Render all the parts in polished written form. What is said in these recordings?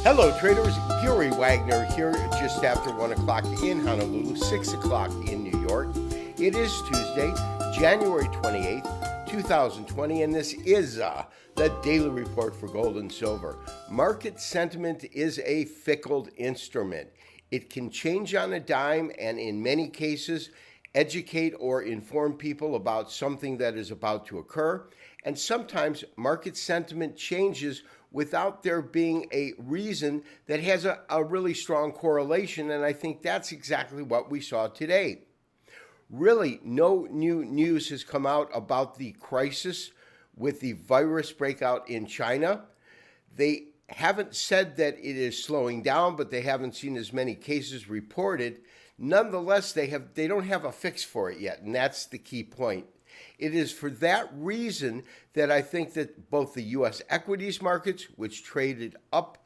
Hello traders, Gary Wagner here just after 1 o'clock in Honolulu, 6 o'clock in New York. It is Tuesday, January 28th, 2020, and this is the Daily Report for Gold and Silver. Market sentiment is a fickle instrument. It can change on a dime and in many cases educate or inform people about something that is about to occur. And sometimes market sentiment changes without there being a reason that has a really strong correlation, and I think that's exactly what we saw today. Really, no new news has come out about the crisis with the virus breakout in China. They haven't said that it is slowing down, but they haven't seen as many cases reported. Nonetheless, they don't have a fix for it yet, and that's the key point. It is for that reason that I think that both the U.S. equities markets, which traded up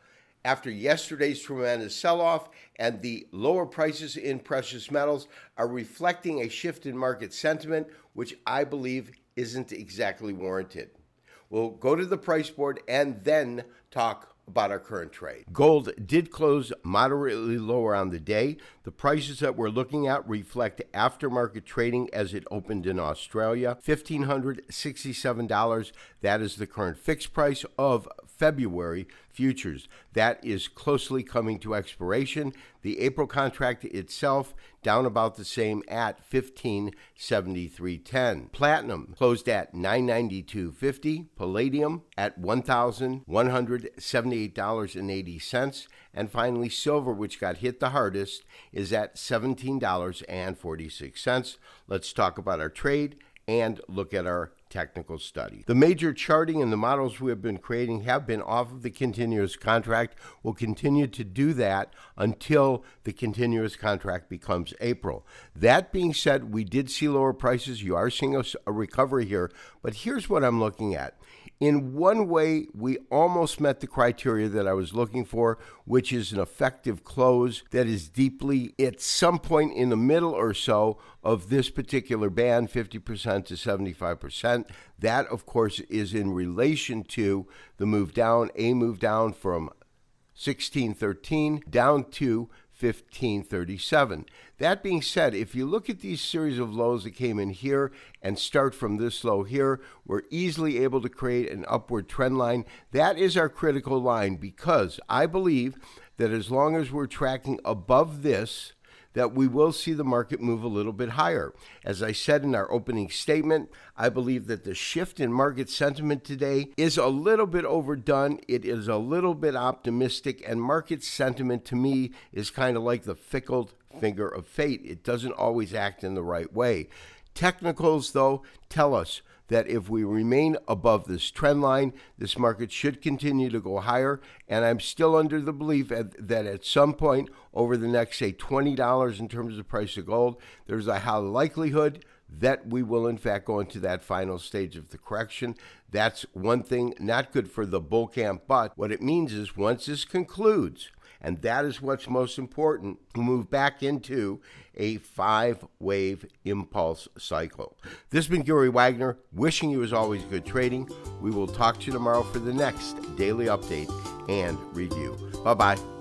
after yesterday's tremendous sell-off, and the lower prices in precious metals are reflecting a shift in market sentiment, which I believe isn't exactly warranted. We'll go to the price board and then talk about our current trade. Gold did close moderately lower on the day. The prices that we're looking at reflect aftermarket trading as it opened in Australia, $1,567. That is the current fixed price of February futures. That is closely coming to expiration. The April contract itself down about the same at $1,573.10. Platinum closed at $992.50. Palladium at $1,178.80. And finally, silver, which got hit the hardest, is at $17.46. Let's talk about our trade and look at our technical study. The major charting and the models we have been creating have been off of the continuous contract. We'll continue to do that until the continuous contract becomes April. That being said, we did see lower prices. You are seeing a recovery here, but here's what I'm looking at. In one way, we almost met the criteria that I was looking for, which is an effective close that is deeply at some point in the middle or so of this particular band, 50% to 75%. That, of course, is in relation to the move down, a move down from 1613 down to 1537. That being said, if you look at these series of lows that came in here and start from this low here, we're easily able to create an upward trend line. That is our critical line because I believe that as long as we're tracking above this, that we will see the market move a little bit higher. As I said in our opening statement, I believe that the shift in market sentiment today is a little bit overdone. It is a little bit optimistic, and market sentiment to me is kind of like the fickle finger of fate. It doesn't always act in the right way. Technicals, though, tell us that if we remain above this trend line, this market should continue to go higher. And I'm still under the belief that at some point over the next, say, $20 in terms of the price of gold, there's a high likelihood that we will, in fact, go into that final stage of the correction. That's one thing not good for the bull camp, but what it means is once this concludes, and that is what's most important, we'll move back into a 5-wave impulse cycle. This has been Gary Wagner, wishing you as always good trading. We will talk to you tomorrow for the next daily update and review. Bye-bye.